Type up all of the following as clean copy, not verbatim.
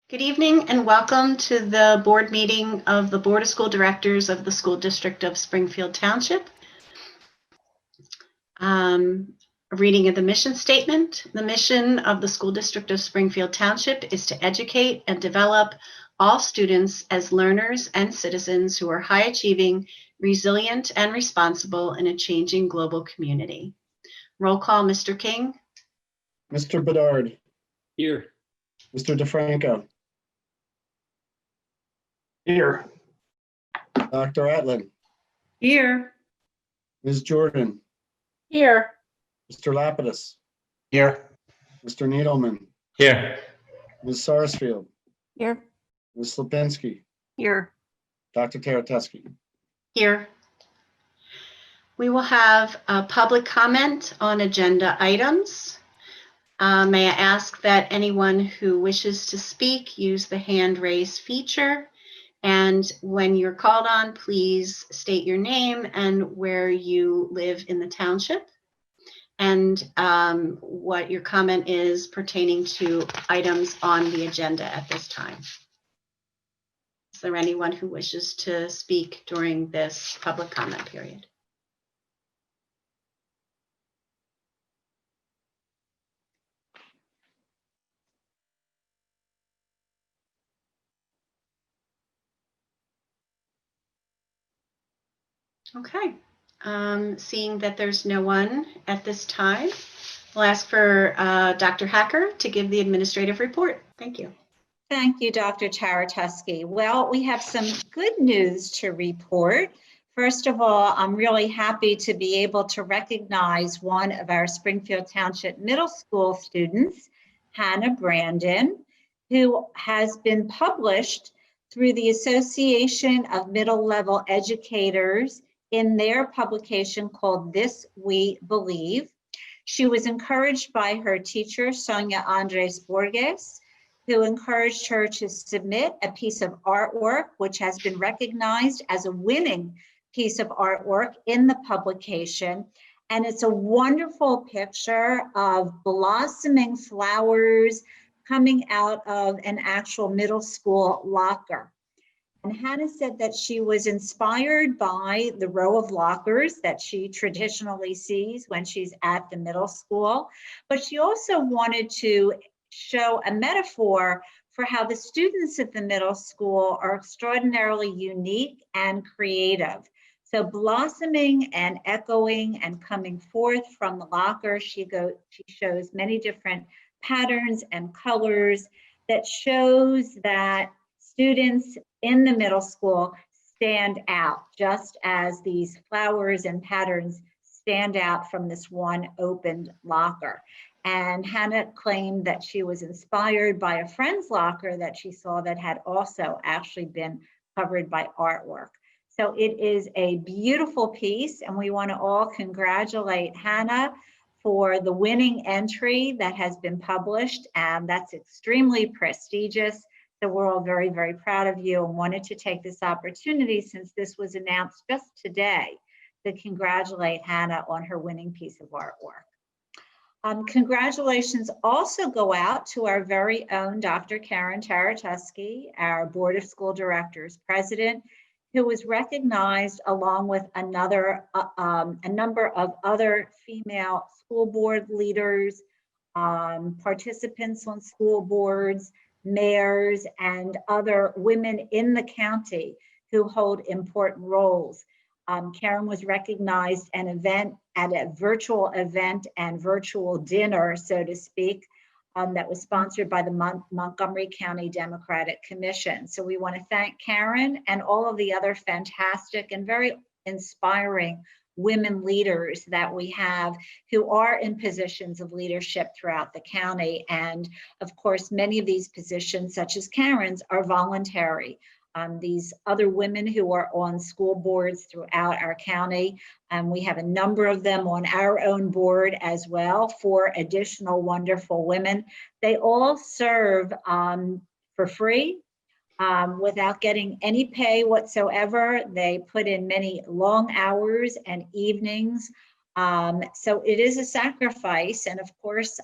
Good evening and welcome to the board meeting of the Board of School Directors of the School District of Springfield Township. A reading of the mission statement. The mission of the School District of Springfield Township is to educate and develop all students as learners and citizens who are high achieving, resilient, and responsible in a changing global community. Roll call, Mr. King. Mr. Bedard. Here. Mr. DeFranco. Here. Dr. Atlin. Here. Ms. Jordan. Here. Mr. Lapidus. Here. Mr. Needleman. Here. Ms. Sarsfield. Here. Ms. Slipinski. Here. Dr. Tereteski. Here. We will have a public comment on agenda items. May I ask that anyone who wishes to speak use the hand raise feature. And when you're called on, please state your name and where you live in the township and what your comment is pertaining to items on the agenda at this time. Is there anyone who wishes to speak during this public comment period? Okay, seeing that there's no one at this time, we'll ask for Dr. Hacker to give the administrative report. Thank you. Thank you, Dr. Tereteski. Well, we have some good news to report. First of all, I'm really happy to be able to recognize one of our Springfield Township Middle School students, Hannah Brandon, who has been published through the Association of Middle Level Educators in their publication called This We Believe. She was encouraged by her teacher, Sonia Andres Borges, who encouraged her to submit a piece of artwork, which has been recognized as a winning piece of artwork in the publication. And it's a wonderful picture of blossoming flowers coming out of an actual middle school locker. And Hannah said that she was inspired by the row of lockers that she traditionally sees when she's at the middle school, but she also wanted to show a metaphor for how the students at the middle school are extraordinarily unique and creative. So blossoming and echoing and coming forth from the locker, she shows many different patterns and colors that shows that students in the middle school stand out, just as these flowers and patterns stand out from this one opened locker. And Hannah claimed that she was inspired by a friend's locker that she saw that had also actually been covered by artwork. So it is a beautiful piece, and we want to all congratulate Hannah for the winning entry that has been published, and that's extremely prestigious. So we're all very, very proud of you and wanted to take this opportunity, since this was announced just today, to congratulate Hannah on her winning piece of artwork. Congratulations also go out to our very own Dr. Karen Tereteski, our Board of School Directors President, who was recognized along with a number of other female school board leaders, participants on school boards, mayors, and other women in the county who hold important roles. Karen was recognized at a virtual event and virtual dinner, so to speak, that was sponsored by the Montgomery County Democratic Commission. So we want to thank Karen and all of the other fantastic and very inspiring women leaders that we have who are in positions of leadership throughout the county. And of course, many of these positions, such as Karen's, are voluntary. These other women who are on school boards throughout our county, we have a number of them on our own board as well, 4 additional wonderful women. They all serve for free, without getting any pay whatsoever. They put in many long hours and evenings So it is a sacrifice. And of course,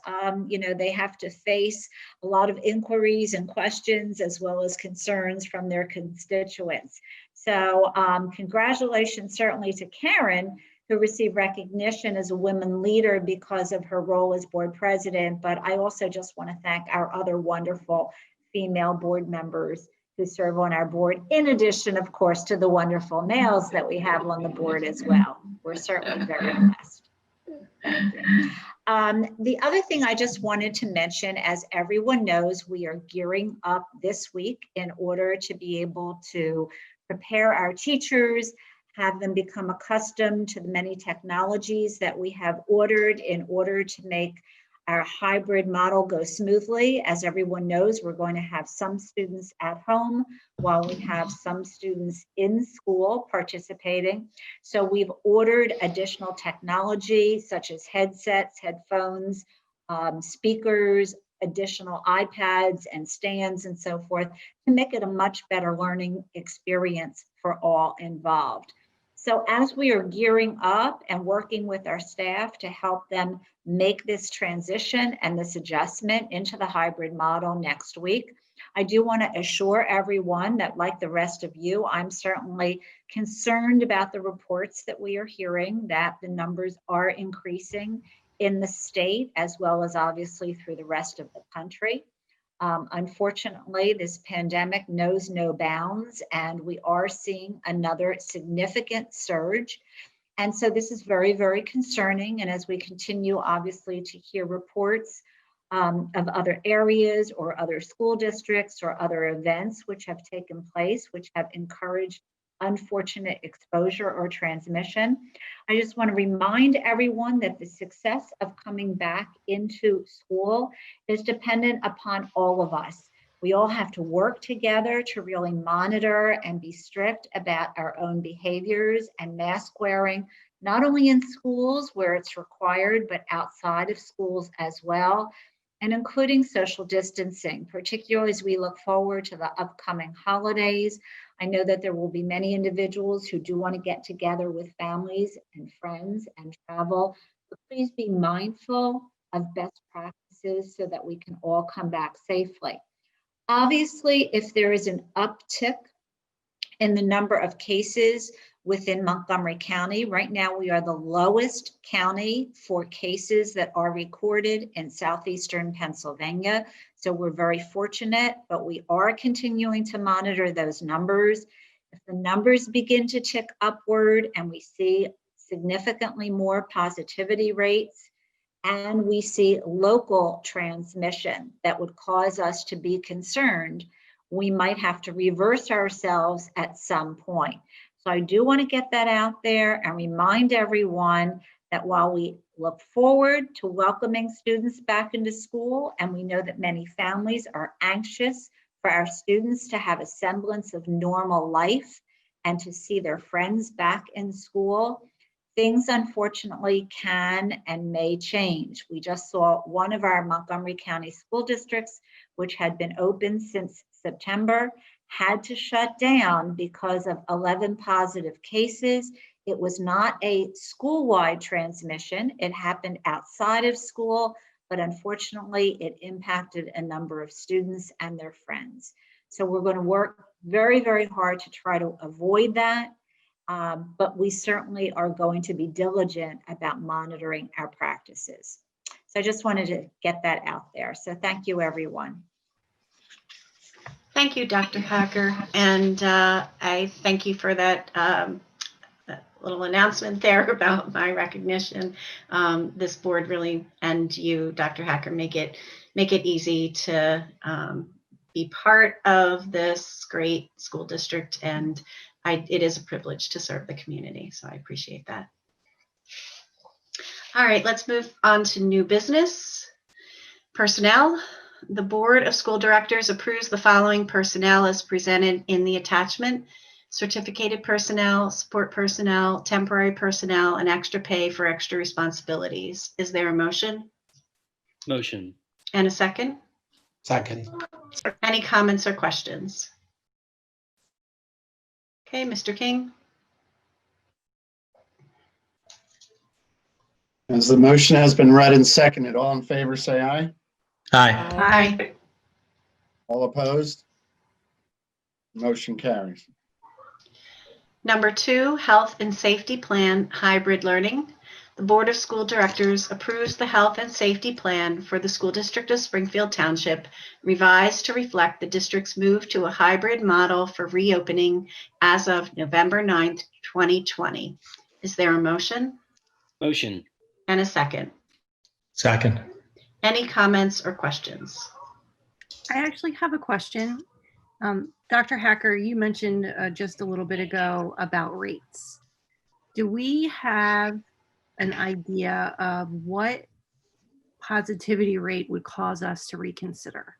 they have to face a lot of inquiries and questions as well as concerns from their constituents. So congratulations certainly to Karen, who received recognition as a women leader because of her role as board president. But I also just want to thank our other wonderful female board members who serve on our board, in addition, of course, to the wonderful males that we have on the board as well. We're certainly very blessed. Thank you. The other thing I just wanted to mention, as everyone knows, we are gearing up this week in order to be able to prepare our teachers, have them become accustomed to the many technologies that we have ordered in order to make our hybrid model go smoothly. As everyone knows, we're going to have some students at home while we have some students in school participating. So we've ordered additional technology such as headsets, headphones, speakers, additional iPads and stands and so forth to make it a much better learning experience for all involved. So as we are gearing up and working with our staff to help them make this transition and this adjustment into the hybrid model next week, I do want to assure everyone that, like the rest of you, I'm certainly concerned about the reports that we are hearing that the numbers are increasing in the state as well as obviously through the rest of the country. Unfortunately, this pandemic knows no bounds, and we are seeing another significant surge. And so this is very, very concerning. And as we continue, obviously, to hear reports of other areas or other school districts or other events which have taken place, which have encouraged unfortunate exposure or transmission, I just want to remind everyone that the success of coming back into school is dependent upon all of us. We all have to work together to really monitor and be strict about our own behaviors and mask wearing, not only in schools where it's required, but outside of schools as well, and including social distancing, particularly as we look forward to the upcoming holidays. I know that there will be many individuals who do want to get together with families and friends and travel, but please be mindful of best practices so that we can all come back safely. Obviously, if there is an uptick in the number of cases within Montgomery County, right now we are the lowest county for cases that are recorded in southeastern Pennsylvania. So we're very fortunate, but we are continuing to monitor those numbers. If the numbers begin to tick upward and we see significantly more positivity rates, and we see local transmission that would cause us to be concerned, we might have to reverse ourselves at some point. So I do want to get that out there and remind everyone that while we look forward to welcoming students back into school, and we know that many families are anxious for our students to have a semblance of normal life and to see their friends back in school, things unfortunately can and may change. We just saw one of our Montgomery County school districts, which had been open since September, had to shut down because of 11 positive cases. It was not a school-wide transmission. It happened outside of school, but unfortunately it impacted a number of students and their friends. So we're going to work very, very hard to try to avoid that. But we certainly are going to be diligent about monitoring our practices. So I just wanted to get that out there. So thank you, everyone. Thank you, Dr. Hacker. And I thank you for that little announcement there about my recognition. This board really, and you, Dr. Hacker, make it easy to be part of this great school district, and it is a privilege to serve the community, so I appreciate that. All right, let's move on to new business. Personnel. The Board of School Directors approves the following personnel as presented in the attachment: certificated personnel, support personnel, temporary personnel, and extra pay for extra responsibilities. Is there a motion? Motion. And a second? Second. Any comments or questions? Okay, Mr. King. As the motion has been read and seconded, all in favor, say aye. Aye. Aye. All opposed? Motion carries. Number 2, Health and Safety Plan Hybrid Learning. The Board of School Directors approves the Health and Safety Plan for the School District of Springfield Township, revised to reflect the district's move to a hybrid model for reopening as of November 9th, 2020. Is there a motion Motion. and a second? Second. Any comments or questions? I actually have a question. Dr. Hacker, you mentioned just a little bit ago about rates. Do we have an idea of what positivity rate would cause us to reconsider?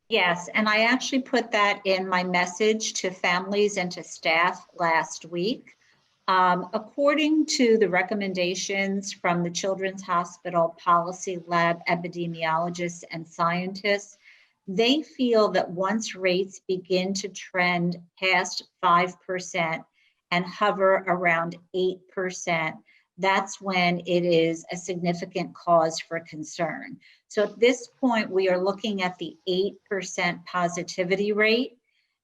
Yes, and I actually put that in my message to families and to staff last week. According to the recommendations from the Children's Hospital Policy Lab epidemiologists and scientists, they feel that once rates begin to trend past 5% and hover around 8%, that's when it is a significant cause for concern. So at this point, we are looking at the 8% positivity rate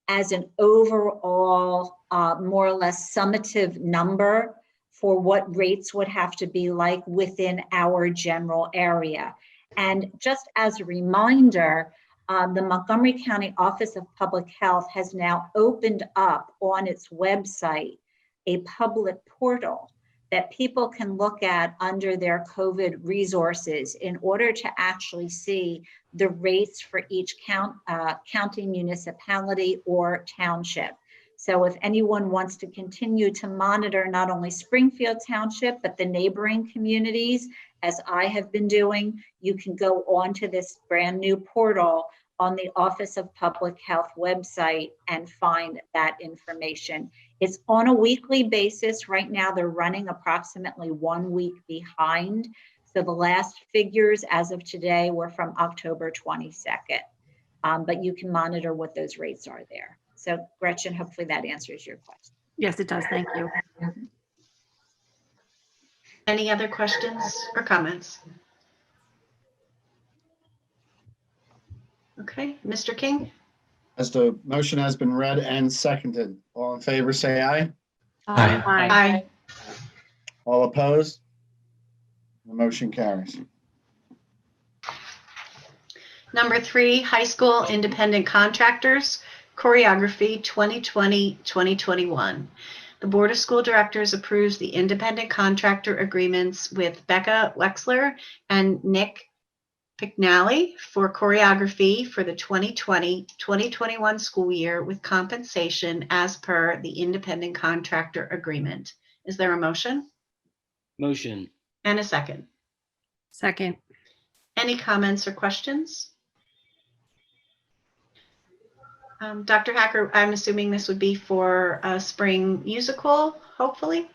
as an overall, more or less summative number for what rates would have to be like within our general area. And just as a reminder, the Montgomery County Office of Public Health has now opened up on its website a public portal that people can look at under their COVID resources in order to actually see the rates for each county, municipality, or township. So if anyone wants to continue to monitor not only Springfield Township, but the neighboring communities, as I have been doing, you can go onto this brand new portal on the Office of Public Health website and find that information. It's on a weekly basis. Right now, they're running approximately 1 week behind. So the last figures as of today were from October 22nd. But you can monitor what those rates are there. So Gretchen, hopefully that answers your question. Yes, it does. Thank you. Any other questions or comments? Okay, Mr. King? As the motion has been read and seconded, all in favor, say aye. Aye. Aye. All opposed? The motion carries. Number 3, High School Independent Contractors, Choreography 2020-2021. The Board of School Directors approves the independent contractor agreements with Becca Wexler and Nick Pignali for choreography for the 2020-2021 school year with compensation as per the independent contractor agreement. Is there a motion Motion. and a second? Second. Any comments or questions? Dr. Hacker, I'm assuming this would be for a spring musical, hopefully?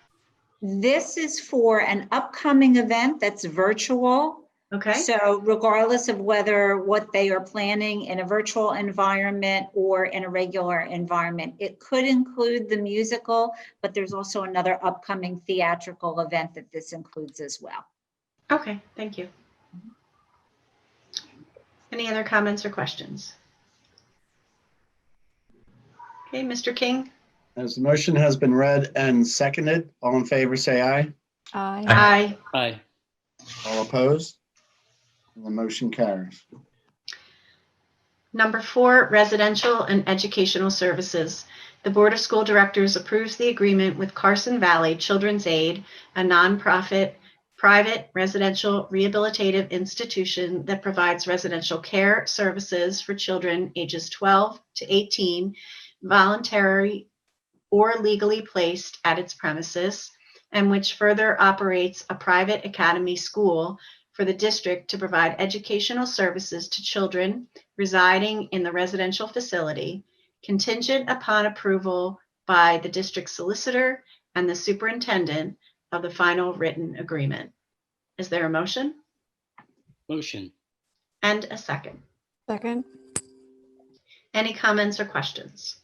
This is for an upcoming event that's virtual. Okay. So regardless of whether what they are planning in a virtual environment or in a regular environment, it could include the musical, but there's also another upcoming theatrical event that this includes as well. Okay, thank you. Any other comments or questions? Okay, Mr. King? As the motion has been read and seconded, all in favor, say aye. Aye. Aye. All opposed? The motion carries. Number 4, Residential and Educational Services. The Board of School Directors approves the agreement with Carson Valley Children's Aid, a nonprofit private residential rehabilitative institution that provides residential care services for children ages 12 to 18, voluntary or legally placed at its premises, and which further operates a private academy school for the district to provide educational services to children residing in the residential facility, contingent upon approval by the district solicitor and the superintendent of the final written agreement. Is there a motion Motion. and a second? Second. Any comments or questions?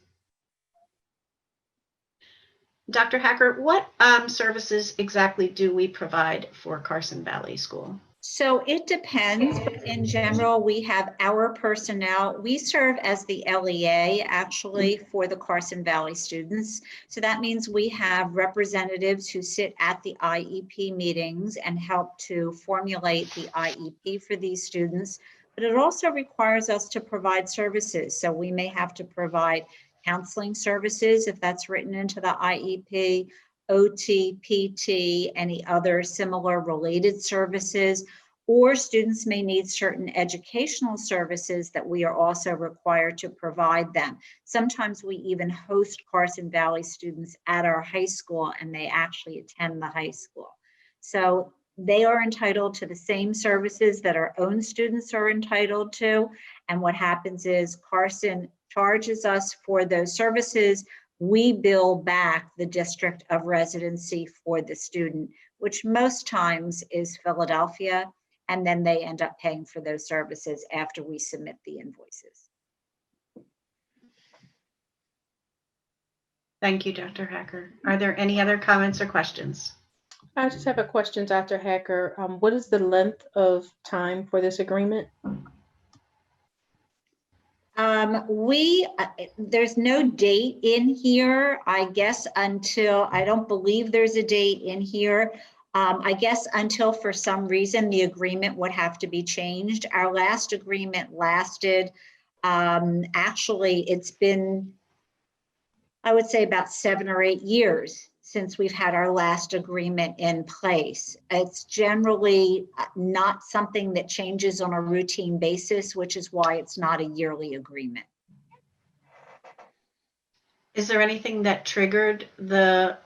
Dr. Hacker, what services exactly do we provide for Carson Valley School? So it depends, but in general, we have our personnel. We serve as the LEA actually for the Carson Valley students. So that means we have representatives who sit at the IEP meetings and help to formulate the IEP for these students. But it also requires us to provide services. So we may have to provide counseling services if that's written into the IEP, OT, PT, any other similar related services, or students may need certain educational services that we are also required to provide them. Sometimes we even host Carson Valley students at our high school and they actually attend the high school. So they are entitled to the same services that our own students are entitled to. And what happens is Carson charges us for those services. We bill back the district of residency for the student, which most times is Philadelphia, and then they end up paying for those services after we submit the invoices. Thank you, Dr. Hacker. Are there any other comments or questions? I just have a question, Dr. Hacker. What is the length of time for this agreement? There's no date in here, I guess, until, I don't believe there's a date in here. I guess until for some reason the agreement would have to be changed. Our last agreement lasted, actually, it's been, I would say about 7 or 8 years since we've had our last agreement in place. It's generally not something that changes on a routine basis, which is why it's not a yearly agreement. Is there anything that triggered the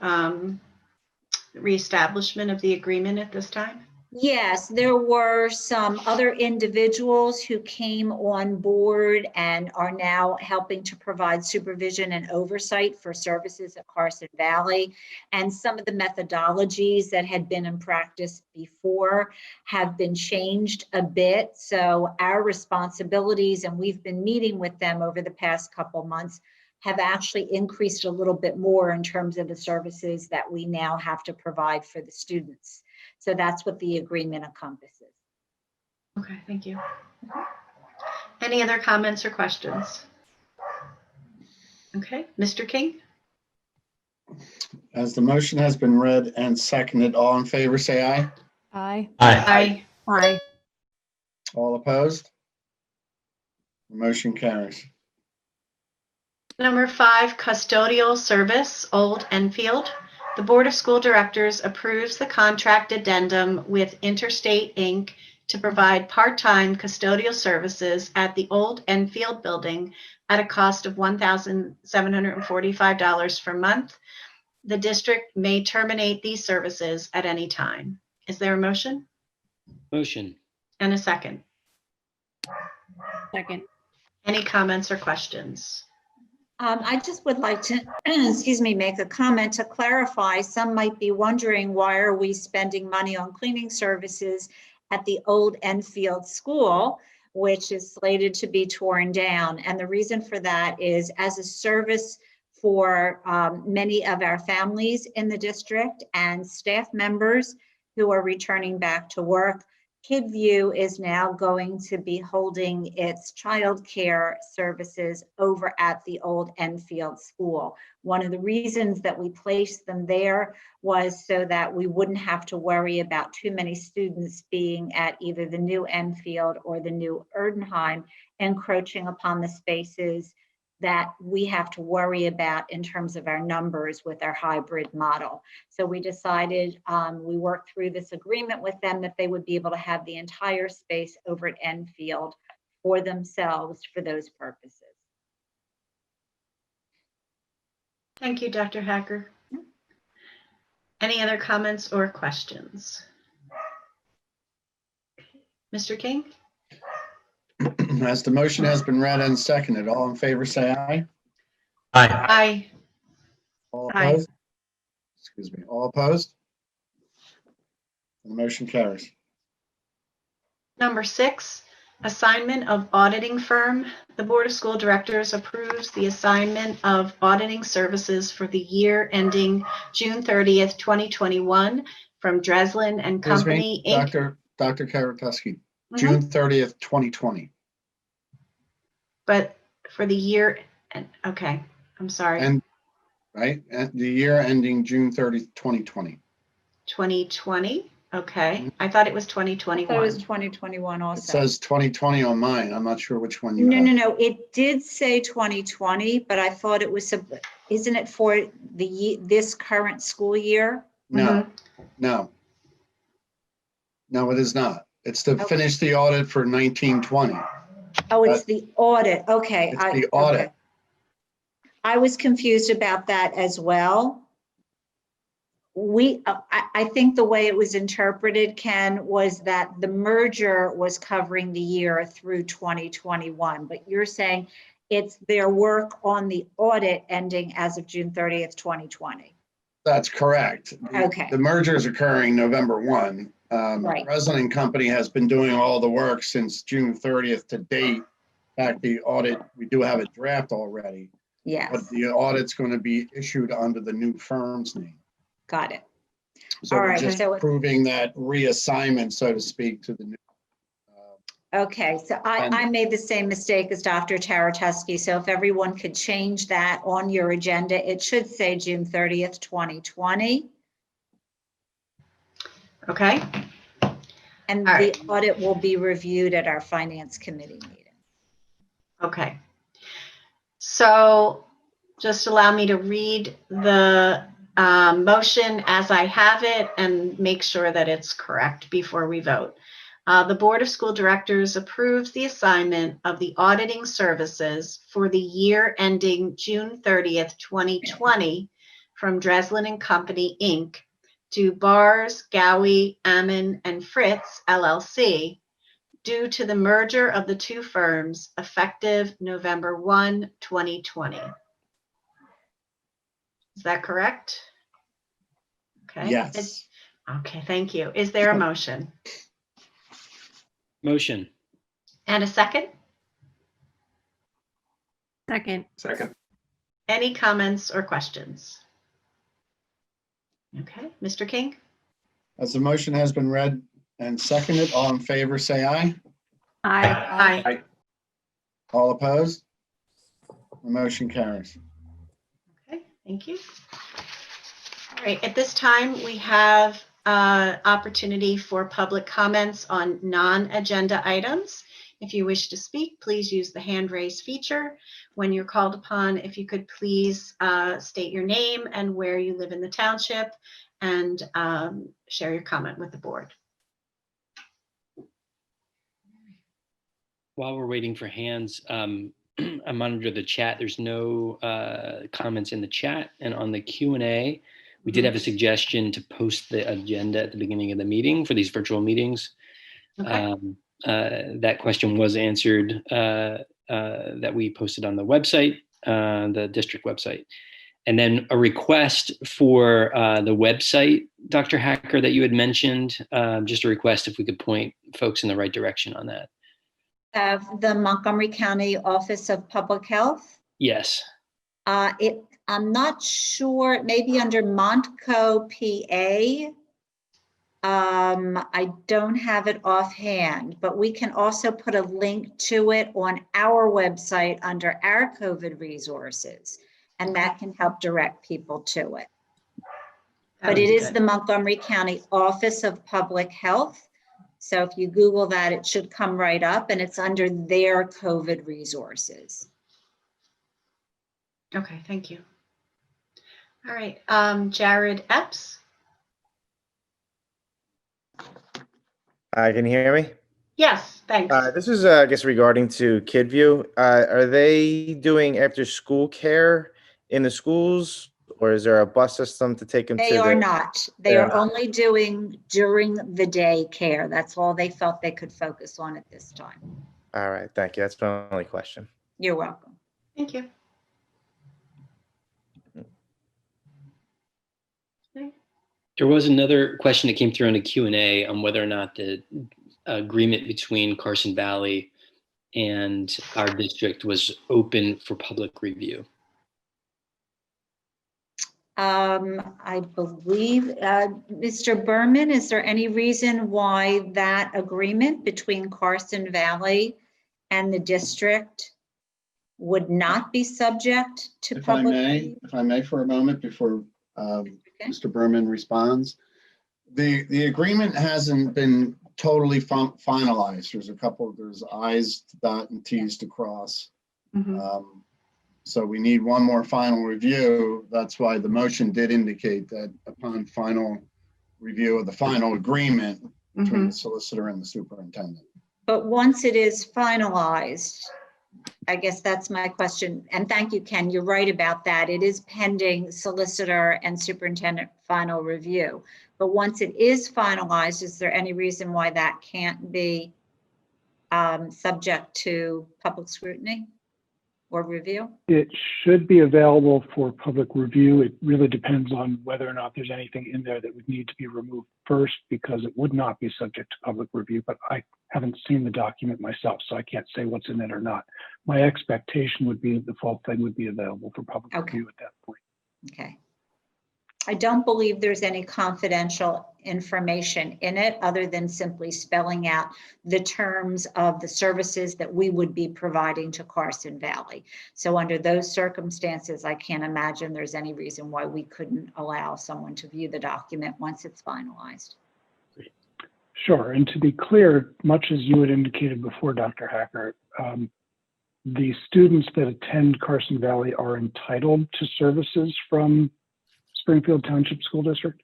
reestablishment of the agreement at this time? Yes, there were some other individuals who came on board and are now helping to provide supervision and oversight for services at Carson Valley. And some of the methodologies that had been in practice before have been changed a bit. So our responsibilities, and we've been meeting with them over the past couple months, have actually increased a little bit more in terms of the services that we now have to provide for the students. So that's what the agreement encompasses. Okay, thank you. Any other comments or questions? Okay, Mr. King? As the motion has been read and seconded, all in favor, say aye. Aye. Aye. Aye. All opposed? The motion carries. Number 5, Custodial Service, Old Enfield. The Board of School Directors approves the contract addendum with Interstate, Inc. to provide part-time custodial services at the Old Enfield building at a cost of $1,745 per month. The district may terminate these services at any time. Is there a motion? Motion. And a second? Second. Any comments or questions? I just would like to, excuse me, make a comment to clarify. Some might be wondering, why are we spending money on cleaning services at the Old Enfield School, which is slated to be torn down? And the reason for that is as a service for many of our families in the district and staff members who are returning back to work, KidView is now going to be holding its childcare services over at the Old Enfield School. One of the reasons that we placed them there was so that we wouldn't have to worry about too many students being at either the new Enfield or the new Erdenheim, encroaching upon the spaces that we have to worry about in terms of our numbers with our hybrid model. So we decided, we worked through this agreement with them that they would be able to have the entire space over at Enfield for themselves for those purposes. Thank you, Dr. Hacker. Any other comments or questions? Mr. King? As the motion has been read and seconded, all in favor, say aye. Aye. Aye. All Aye. opposed? Excuse me, all opposed? The motion carries. Number 6, Assignment of auditing firm. The Board of School Directors approves the assignment of auditing services for the year ending June 30th, 2021 from Dreslin and Excuse Company, me, Inc. Dr. Karatowski, Mhm. June 30th, 2020. But for the year, okay, I'm sorry, And, right, and the year ending June 30th, 2020. 2020, okay. I thought it was I thought it was 2021. 2021 It also. says 2020 on mine. I'm not sure which one you No, have. no, no, it did say 2020, but I thought it was, isn't it for this current school year? No, no. No, it is not. It's to Okay. finish the audit for 1920. Oh, it's the audit, okay. It's the audit. Okay. I was confused about that as well. I think the way it was interpreted, Ken, was that the merger was covering the year through 2021, but you're saying it's their work on the audit ending as of June 30th, 2020. That's correct. Okay. The merger is occurring November 1. Right. Dreslin and Company has been doing all the work since June 30th to date. In fact, the audit, we do have a draft already, but Yes, the audit's going to be issued under the new firm's name. got it. So All we're right, just so- proving that reassignment, so to speak, to the new. Okay, so I made the same mistake as Dr. Tarateschi. So if everyone could change that on your agenda, it should say June 30th, 2020. Okay, And All the right. audit will be reviewed at our finance committee meeting. okay. So just allow me to read the motion as I have it and make sure that it's correct before we vote. The Board of School Directors approves the assignment of the auditing services for the year ending June 30th, 2020 from Dreslin and Company, Inc. to Bars, Gowie, Ammon, and Fritz, LLC, due to the merger of the two firms effective November 1, 2020. Is that correct? Okay. Yes. Okay, thank you. Is there a motion? Motion. And a second? Second. Second. Any comments or questions? Okay, Mr. King? As the motion has been read and seconded, all in favor, say aye. Aye. Aye. All opposed? The motion carries. Okay, thank you. All right, at this time, we have opportunity for public comments on non-agenda items. If you wish to speak, please use the hand raise feature. When you're called upon, if you could please state your name and where you live in the township and share your comment with the board. While we're waiting for hands, I monitor the chat. There's no comments in the chat, and on the Q&A, we did have a suggestion to post the agenda at the beginning of the meeting for these virtual meetings. Okay. That question was answered, that we posted on the website, the district website. And then a request for the website, Dr. Hacker, that you had mentioned, just a request if we could point folks in the right direction on that. The Montgomery County Office of Public Health. Yes. I'm not sure, maybe under Montco, PA. I don't have it offhand, but we can also put a link to it on our website under our COVID resources, and that can help direct people to it. But it is the Montgomery County Office of Public Health. So if you Google that, it should come right up, and it's under their COVID resources. Okay, thank you. All right, Jared Epps. Can you hear me? Yes, thanks. This is, I guess, regarding to KidView. Are they doing after-school care in the schools, or is there a bus system to take them to? They are not. They They're are not. only doing during the day care. That's all they felt they could focus on at this time. All right, thank you. That's my only question. You're welcome. Thank you. Okay. There was another question that came through on the Q&A on whether or not the agreement between Carson Valley and our district was open for public review. I believe, Mr. Berman, is there any reason why that agreement between Carson Valley and the district would not be subject to If I public may, review? for a moment before Mr. Berman responds. The agreement hasn't been totally finalized. There's I's to dot and T's to cross. So we need one more final review. That's why the motion did indicate that upon final review of the final agreement between the solicitor and the superintendent. But once it is finalized, I guess that's my question. And thank you, Ken. You're right about that. It is pending solicitor and superintendent final review. But once it is finalized, is there any reason why that can't be subject to public scrutiny or review? It should be available for public review. It really depends on whether or not there's anything in there that would need to be removed first, because it would not be subject to public review, but I haven't seen the document myself, so I can't say what's in it or not. My expectation would be that the full thing would be available for public review at that point. Okay. I don't believe there's any confidential information in it other than simply spelling out the terms of the services that we would be providing to Carson Valley. So under those circumstances, I can't imagine there's any reason why we couldn't allow someone to view the document once it's finalized. Sure, and to be clear, much as you had indicated before, Dr. Hacker, the students that attend Carson Valley are entitled to services from Springfield Township School District,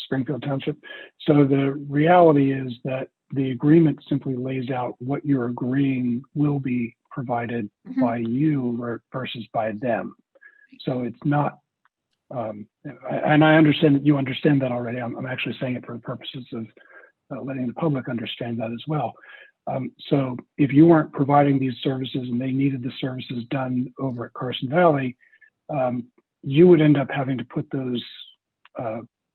Springfield Township. So the reality is that the agreement simply lays out what you're agreeing will be provided by you versus by them. So it's not, and I understand that you understand that already. I'm actually saying it for the purposes of letting the public understand that as well. So if you weren't providing these services and they needed the services done over at Carson Valley, you would end up having to put those,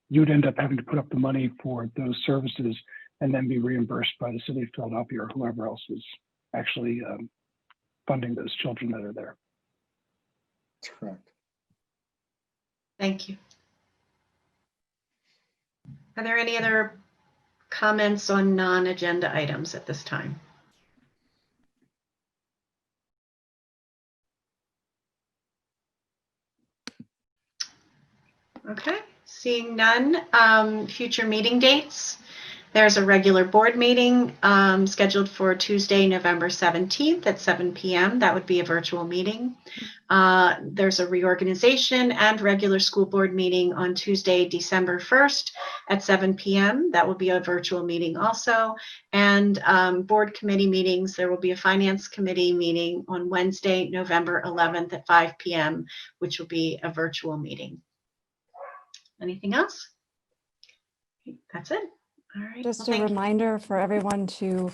you would end up having to put up the money for those services and then be reimbursed by the city of Philadelphia or whoever else was actually funding those children that are there. That's correct. Thank you. Are there any other comments on non-agenda items at this time? Okay, seeing none. Future meeting dates. There's a regular board meeting scheduled for Tuesday, November 17th at 7 p.m. That would be a virtual meeting. There's a reorganization and regular school board meeting on Tuesday, December 1st at 7 p.m. That will be a virtual meeting also. And board committee meetings, there will be a finance committee meeting on Wednesday, November 11th at 5 p.m., which will be a virtual meeting. Anything else? That's it. All right. Just Well, a reminder for everyone to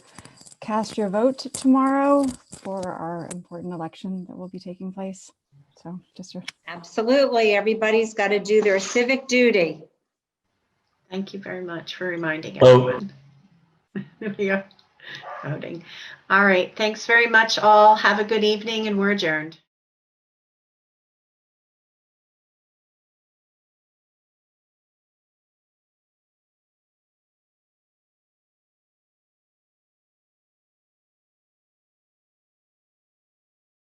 cast your vote tomorrow for our important election that will be taking place. So just Absolutely. Everybody's got to do their civic duty. Thank you very much for reminding everyone. We are voting. All right. Thanks very much all. Have a good evening and we're adjourned.